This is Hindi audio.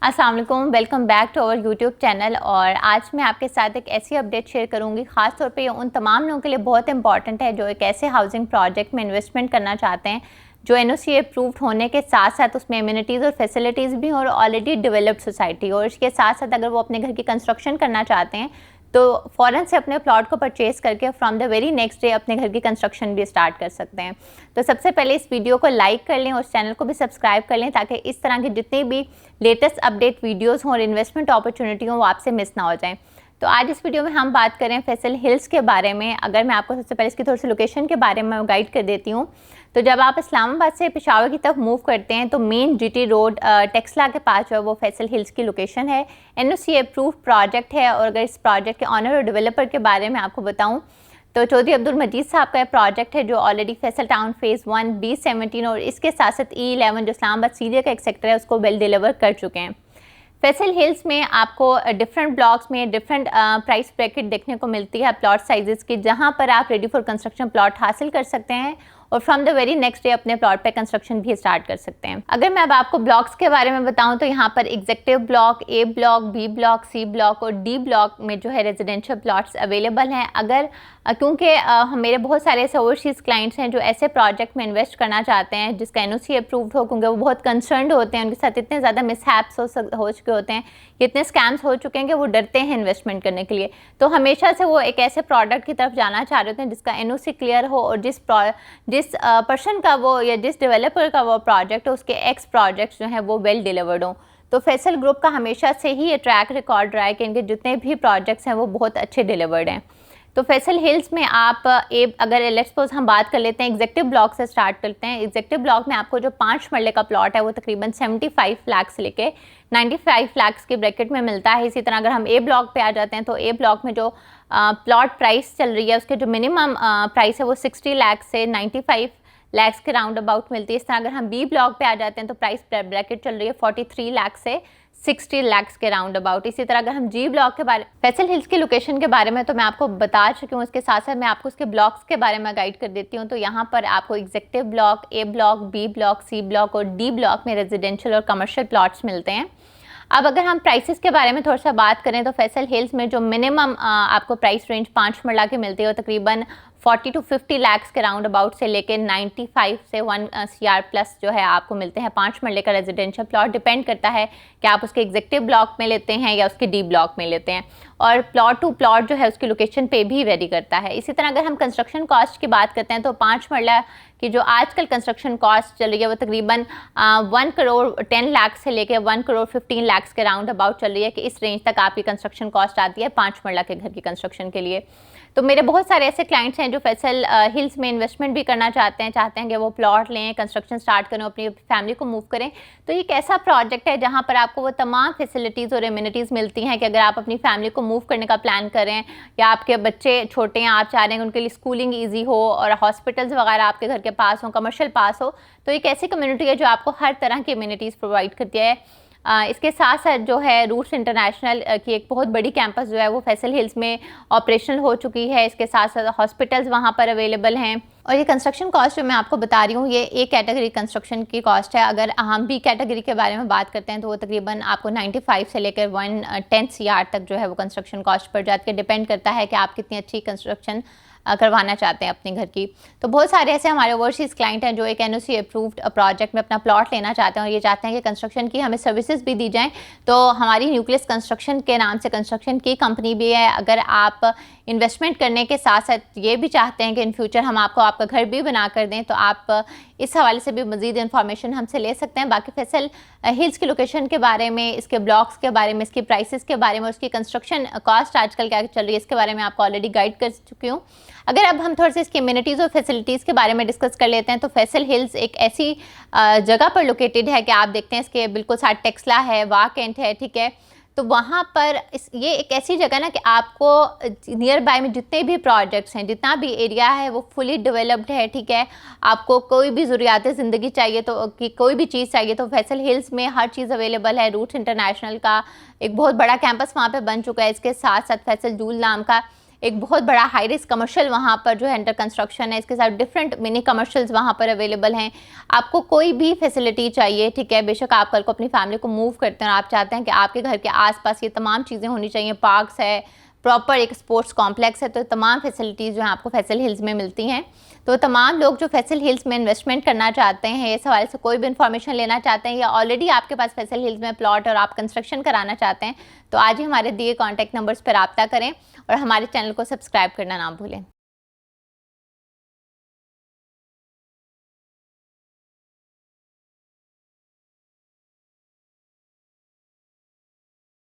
अस्सलाम वालेकुम, welcome back to our YouTube channel. और आज मैं आपके साथ एक ऐसी अपडेट शेयर करूंगी, ख़ास तौर पे ये उन तमाम लोगों के लिए बहुत इंपॉर्टेंट है जो एक ऐसे हाउसिंग प्रोजेक्ट में इन्वेस्टमेंट करना चाहते हैं जो एनओसी अप्रूव्ड होने के साथ साथ उसमें एमिनिटीज़ और फैसिलिटीज़ भी और ऑलरेडी डेवलप्ड सोसाइटी हो। और इसके साथ साथ अगर वो अपने घर की कंस्ट्रक्शन करना चाहते हैं तो फ़ौरन से अपने प्लॉट को परचेज़ करके from the very next day अपने घर की कंस्ट्रक्शन भी स्टार्ट कर सकते हैं। तो सबसे पहले इस वीडियो को लाइक कर लें और चैनल को भी सब्सक्राइब कर लें ताकि इस तरह के जितने भी लेटेस्ट अपडेट वीडियोस हों और इन्वेस्टमेंट अपॉर्चुनिटी हों वो आपसे मिस ना हो जाएं। तो आज इस वीडियो में हम बात करें फैसल हिल्स के बारे में। अगर मैं आपको सबसे पहले इसकी थोड़ी सी लोकेशन के बारे में गाइड कर देती हूँ, तो जब आप इस्लामाबाद से पेशावर की तरफ मूव करते हैं तो मेन जीटी रोड टेक्सला के पास जो है वो फैसल हिल्स की लोकेशन है। एनओसी अप्रूव्ड प्रोजेक्ट है। और अगर इस प्रोजेक्ट के ऑनर और डेवलपर के बारे में आपको बताऊँ तो चौधरी अब्दुल मजीद साहब का प्रोजेक्ट है जो already Faisal town phase 1 B17 और इसके साथ साथ E11 जो इस्लामाबाद सीरिया का एक सेक्टर है उसको वेल डिलीवर कर चुके हैं। फैसल हिल्स में आपको डिफरेंट ब्लॉक्स में डिफरेंट प्राइस ब्रैकेट देखने को मिलती है प्लॉट साइजेस की, जहां पर आप रेडी फॉर कंस्ट्रक्शन प्लॉट हासिल कर सकते हैं और from the very next day अपने प्लॉट पे कंस्ट्रक्शन भी स्टार्ट कर सकते हैं। अगर मैं अब आपको ब्लॉक्स के बारे में बताऊं तो यहाँ पर executive block, A block, B block, C block और D ब्लॉक में जो है रेजिडेंशियल प्लॉट्स अवेलेबल हैं। अगर क्योंकि मेरे बहुत सारे ऐसे ओवरसीज़ क्लाइंट्स हैं जो ऐसे प्रोजेक्ट में इन्वेस्ट करना चाहते हैं जिसका एनओसी अप्रूव्ड हो, क्योंकि वो बहुत कंसर्नड होते हैं, उनके साथ इतने ज़्यादा मिसहैप्स हो चुके होते हैं, इतने स्कैम्स हो चुके हैं कि वो डरते हैं इन्वेस्टमेंट करने के लिए। तो हमेशा से वो एक ऐसे प्रोडक्ट की तरफ जाना चाह रहे होते हैं जिसका एनओसी क्लियर हो और जिस पर्सन का वो या जिस डेवलपर का वो प्रोजेक्ट हो उसके एक्स प्रोजेक्ट्स जो हैं वो वेल डिलीवर्ड हों। तो फैसल ग्रुप का हमेशा से ही ये ट्रैक रिकॉर्ड रहा है कि इनके जितने भी प्रोजेक्ट्स हैं वो बहुत अच्छे डिलीवर्ड हैं। तो फैसल हिल्स में आप अगर लेट्स सपोज हम बात कर लेते हैं एग्जेक्टिव ब्लॉक से स्टार्ट करते हैं। एग्जेक्टिव ब्लॉक में आपको जो 5 मरले का प्लॉट है वो तकरीबन 75 लाख से लेके 95 लाख के ब्रैकेट में मिलता है। इसी तरह अगर हम ए ब्लॉक पे आ जाते हैं तो ए ब्लॉक में जो प्लॉट प्राइस चल रही है उसके जो मिनिमम प्राइस है वो 60 लाख से 95 लैक्स के राउंड अबाउट मिलती है। इस तरह अगर हम बी ब्लॉक पे आ जाते हैं तो प्राइस ब्रैकेट चल रही है 43 लाख से 60 लाख के राउंड अबाउट। इसी तरह अगर हम जी ब्लॉक के बारे फैसल हिल्स की लोकेशन के बारे में तो मैं आपको बता चुकी हूँ, इसके साथ साथ मैं आपको उसके ब्लॉक्स के बारे में गाइड कर देती हूँ। तो यहाँ पर आपको executive block, A block, B block, C block और डी ब्लॉक में रेजिडेंशियल और कमर्शियल प्लॉट्स मिलते हैं। अब अगर हम प्राइसेस के बारे में थोड़ा सा बात करें तो फैसल हिल्स में जो मिनिमम आपको प्राइस रेंज 5 मरला की मिलती है वो तकरीबन 40 to 50 लाख के राउंड अबाउट से लेके 95 से 1 CR प्लस जो है आपको मिलते हैं 5 मरले का रेजिडेंशियल प्लॉट। डिपेंड करता है कि आप उसके एग्जेक्टिव ब्लॉक में लेते हैं या उसके डी ब्लॉक में लेते हैं, और प्लॉट टू प्लॉट जो है उसकी लोकेशन पे भी वेरी करता है। इसी तरह अगर हम कंस्ट्रक्शन कॉस्ट की बात करते हैं तो 5 मरला की जो आजकल कंस्ट्रक्शन कॉस्ट चल रही है वो तकरीबन 1 करोड़ 10 लाख से लेके 1 करोड़ 15 लाख के राउंड अबाउट चल रही है कि इस रेंज तक आपकी कंस्ट्रक्शन कॉस्ट आती है 5 मरला के घर की कंस्ट्रक्शन के लिए। तो मेरे बहुत सारे ऐसे क्लाइंट्स हैं जो फैसल हिल्स में इन्वेस्टमेंट भी करना चाहते हैं कि वो प्लॉट लें, कंस्ट्रक्शन स्टार्ट करें, अपनी फैमिली को मूव करें। तो ये एक ऐसा प्रोजेक्ट है जहाँ पर आपको वो तमाम फैसिलिटीज़ और एमिनिटीज़ मिलती हैं कि अगर आप अपनी फैमिली को मूव करने का प्लान करें या आपके बच्चे छोटे हैं, आप चाह रहे हैं उनके लिए स्कूलिंग ईजी हो और हॉस्पिटल्स वगैरह आपके घर के पास हो, कमर्शियल पास हो, तो एक ऐसी कम्युनिटी है जो आपको हर तरह की एमिनिटीज़ प्रोवाइड करती है। इसके साथ साथ जो है रूट्स इंटरनेशनल की एक बहुत बड़ी कैंपस जो है वो फैसल हिल्स में ऑपरेशनल हो चुकी है। इसके साथ साथ हॉस्पिटल्स वहाँ पर अवेलेबल हैं। और ये कंस्ट्रक्शन कॉस्ट जो मैं आपको बता रही हूँ ये ए कैटेगरी कंस्ट्रक्शन की कॉस्ट है। अगर हम बी कैटेगरी के बारे में बात करते हैं तो वो तकरीबन आपको 95 से लेकर 110 CR तक जो है वो कंस्ट्रक्शन कॉस्ट पड़ जाती है। डिपेंड करता है कि आप कितनी अच्छी कंस्ट्रक्शन करवाना चाहते हैं अपने घर की। तो बहुत सारे ऐसे हमारे ओवरसीज़ क्लाइंट हैं जो एक एनओसी अप्रूव्ड प्रोजेक्ट में अपना प्लॉट लेना चाहते हैं और ये चाहते हैं कि कंस्ट्रक्शन की हमें सर्विसेज भी दी जाएं। तो हमारी न्यूक्लियस कंस्ट्रक्शन के नाम से कंस्ट्रक्शन की कंपनी भी है। अगर आप इन्वेस्टमेंट करने के साथ साथ ये भी चाहते हैं कि इन फ्यूचर हम आपको आपका घर भी बना कर दें तो आप इस हवाले से भी मज़ीद इन्फॉर्मेशन हमसे ले सकते हैं। बाकी फैसल हिल्स की लोकेशन के बारे में, इसके ब्लॉक्स के बारे में, इसकी प्राइसेस के बारे में, उसकी कंस्ट्रक्शन कॉस्ट आजकल क्या चल रही है इसके बारे में आपको ऑलरेडी गाइड कर चुकी हूँ। अगर अब हम थोड़ा सा इसकी एमिनिटीज़ और फैसिलिटीज़ के बारे में डिस्कस कर लेते हैं तो फैसल हिल्स एक ऐसी जगह पर लोकेटेड है कि आप देखते हैं इसके बिल्कुल साथ टेक्सला है, वाह कैंट है, ठीक है। तो वहाँ पर ये एक ऐसी जगह ना कि आपको नियर बाय में जितने भी प्रोजेक्ट्स हैं, जितना भी एरिया है वो फुली डेवलप्ड है, ठीक है। आपको कोई भी ज़रूरियात ज़िंदगी चाहिए तो कि कोई भी चीज़ चाहिए तो फैसल हिल्स में हर चीज़ अवेलेबल है। रूट्स इंटरनेशनल का एक बहुत बड़ा कैंपस वहाँ पे बन चुका है। इसके साथ साथ फैसल जूल नाम का एक बहुत बड़ा हाई रिस्क कमर्शियल वहाँ पर जो है अंडर कंस्ट्रक्शन है, इसके साथ डिफरेंट मिनी कमर्शियल्स वहाँ पर अवेलेबल हैं। आपको कोई भी फैसिलिटी चाहिए, ठीक है, बेशक आप कल को अपनी फैमिली को मूव करते हैं और आप चाहते हैं कि आपके घर के आसपास ये तमाम चीज़ें होनी चाहिए, पार्क्स है, प्रॉपर एक स्पोर्ट्स कॉम्प्लेक्स है, तो तमाम फैसिलिटीज़ जो हैं आपको फैसल हिल्स में मिलती हैं। तो तमाम लोग जो फैसल हिल्स में इन्वेस्टमेंट करना चाहते हैं, इस हवाले से कोई भी इन्फॉर्मेशन लेना चाहते हैं या ऑलरेडी आपके पास फैसल हिल्स में प्लॉट और आप कंस्ट्रक्शन कराना चाहते हैं, तो आज ही हमारे दिए कॉन्टैक्ट नंबर्स पर रब्ता करें और हमारे चैनल को सब्सक्राइब करना ना भूलें।